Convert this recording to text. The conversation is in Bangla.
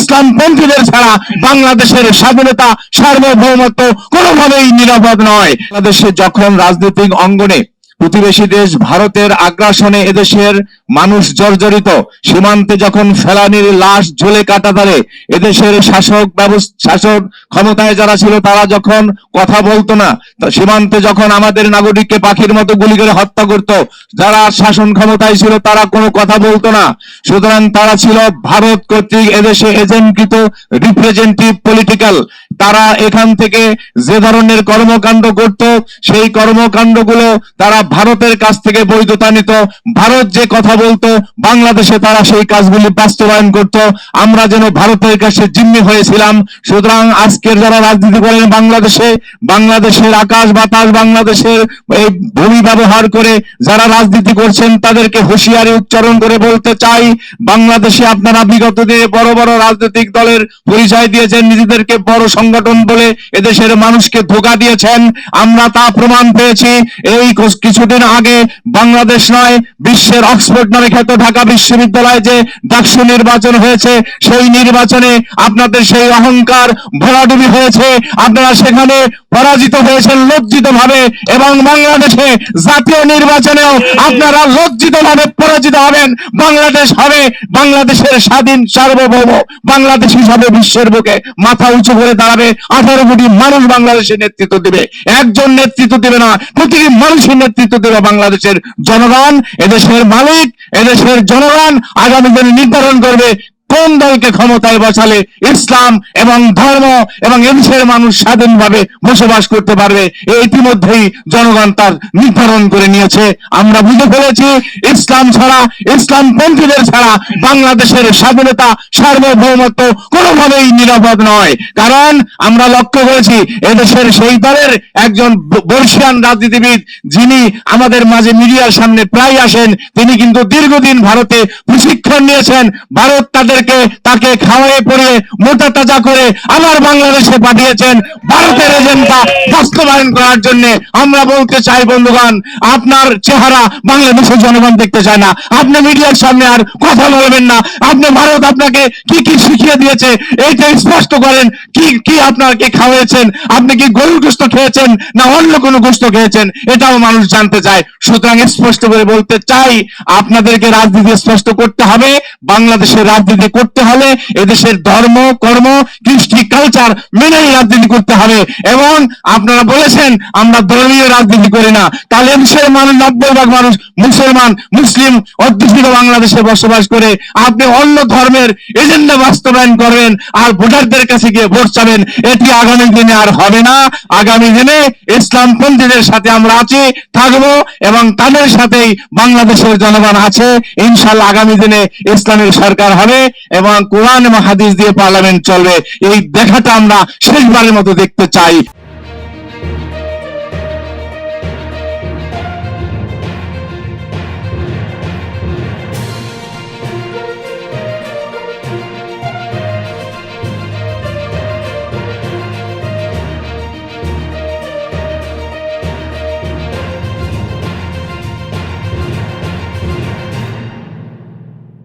ইসলামপন্থীদের ছাড়া বাংলাদেশের স্বাধীনতা সার্বভৌমত্ব কোনোভাবেই নিরাপদ নয়। বাংলাদেশে যখন রাজনৈতিক অঙ্গনে প্রতিবেশী দেশ ভারতের আগ্রাসনে এদেশের মানুষ জর্জরিত, সীমান্তে যখন ফেলানির লাশ ঝুলে কাটাতারে, এদেশের শাসক ক্ষমতায় যারা ছিল তারা যখন কথা বলতো না, সীমান্তে যখন আমাদের নাগরিককে পাখির মতো গুলি করে হত্যা করত, যারা শাসন ক্ষমতায় ছিল তারা কোনো কথা বলতো না। সুতরাং তারা ছিল ভারত কর্তৃক এদেশে এজেন্টকৃত রিপ্রেজেন্টেটিভ পলিটিক্যাল। তারা এখান থেকে যে ধরনের কর্মকাণ্ড করত, সেই কর্মকাণ্ডগুলো তারা ভারতের কাছ থেকে বৈধতা নিত। ভারত যে কথা বলতো বাংলাদেশে তারা সেই কাজগুলি বাস্তবায়ন করত। আমরা যেন ভারতের কাছে জিম্মি হয়েছিলাম। সুতরাং আজকের যারা রাজনীতি করেন বাংলাদেশের আকাশ বাতাস, বাংলাদেশের এই ভূমি ব্যবহার করে যারা রাজনীতি করছেন তাদেরকে হুঁশিয়ারি উচ্চারণ করে বলতে চাই, বাংলাদেশে আপনারা বিগত দিনে বড় বড় রাজনৈতিক দলের পরিচয় দিয়েছেন, নিজেদেরকে বড় সংগঠন বলে এদেশের মানুষকে ধোঁকা দিয়েছেন। আমরা তা প্রমাণ পেয়েছি। এই কিছুদিন আগে বাংলাদেশ নয়, বিশ্বের অক্সফোর্ড নামে খ্যাত ঢাকা বিশ্ববিদ্যালয়ে যে ডাকসু নির্বাচন হয়েছে, সেই নির্বাচনে আপনাদের সেই অহংকার ভরাডুবি হয়েছে। আপনারা সেখানে পরাজিত হয়েছেন লজ্জিত ভাবে, এবং বাংলাদেশে জাতীয় নির্বাচনেও আপনারা লজ্জিত ভাবে পরাজিত হবেন। বাংলাদেশ হবে বাংলাদেশের স্বাধীন সার্বভৌম বাংলাদেশ হিসাবে বিশ্বের বুকে মাথা উঁচু করে দাঁড়াবে। 18 কোটি মানুষ বাংলাদেশের নেতৃত্ব দেবে, একজন নেতৃত্ব দেবে না, প্রতিটি মানুষের নেতৃত্ব দেবে বাংলাদেশের জনগণ। এদেশের মালিক, এদেশের জনগণ আগামী দিনে নির্ধারণ করবে কোন দলকে ক্ষমতায় বসালে ইসলাম এবং ধর্ম এবং এদেশের মানুষ স্বাধীনভাবে বসবাস করতে পারবে। ইতিমধ্যেই জনগণ তার নির্ধারণ করে নিয়েছে। আমরা বুঝে ফেলেছি ইসলাম ছাড়া, ইসলামপন্থীদের ছাড়া বাংলাদেশের স্বাধীনতা সার্বভৌমত্ব কোনোভাবেই নিরাপদ নয়। কারণ আমরা লক্ষ্য করেছি এদেশের সেই দলের একজন বর্ষিয়ান রাজনীতিবিদ, যিনি আমাদের মাঝে মিডিয়ার সামনে প্রায় আসেন, তিনি কিন্তু দীর্ঘদিন ভারতে প্রশিক্ষণ নিয়েছেন। ভারত তাকে খাওয়ায়ে পড়িয়ে মোটা তাজা করে আবার বাংলাদেশে পাঠিয়েছেন ভারতের এজেন্ডা বাস্তবায়ন করার জন্য। আমরা বলতে চাই বন্ধুগণ, আপনার চেহারা বাংলাদেশের জনগণ দেখতে চায় না। আপনি মিডিয়ার সামনে আর কথা বলবেন না। ভারত আপনাকে কি কি শিখিয়ে দিয়েছে এইটা স্পষ্ট করেন। কি আপনাকে খাওয়াইছেন? আপনি কি গরুর গোশত খেয়েছেন না অন্য কোনো গোশত খেয়েছেন? এটাও মানুষ জানতে চায়। সুতরাং স্পষ্ট করে বলতে চাই, আপনাদেরকে রাজনীতি স্পষ্ট করতে হবে। বাংলাদেশের রাজনীতি করতে হলে এদেশের ধর্ম, কর্ম, কৃষ্টি, কালচার মেনেই রাজনীতি করতে হবে। এবং আপনারা বলেছেন আমরা ধর্মীয় রাজনীতি করি না, তাহলে এদেশের মানুষ 90% মানুষ মুসলমান, মুসলিম অধ্যুষিত বাংলাদেশে বসবাস করে। আপনি অন্য ধর্মের এজেন্ডা বাস্তবায়ন করবেন আর ভোটারদের কাছে গিয়ে ভোট চাবেন, এটি আগামী দিনে আর হবে না। আগামী দিনে ইসলামপন্থীদের সাথে আমরা আছি, থাকবো, এবং তাদের সাথেই বাংলাদেশের জনগণ আছে। ইনশাআল্লাহ আগামী দিনে ইসলামের সরকার হবে এবং কোরআন এবং হাদিস দিয়ে পার্লামেন্ট চলবে। এই দেখাটা আমরা শেষবারের মতো দেখতে চাই।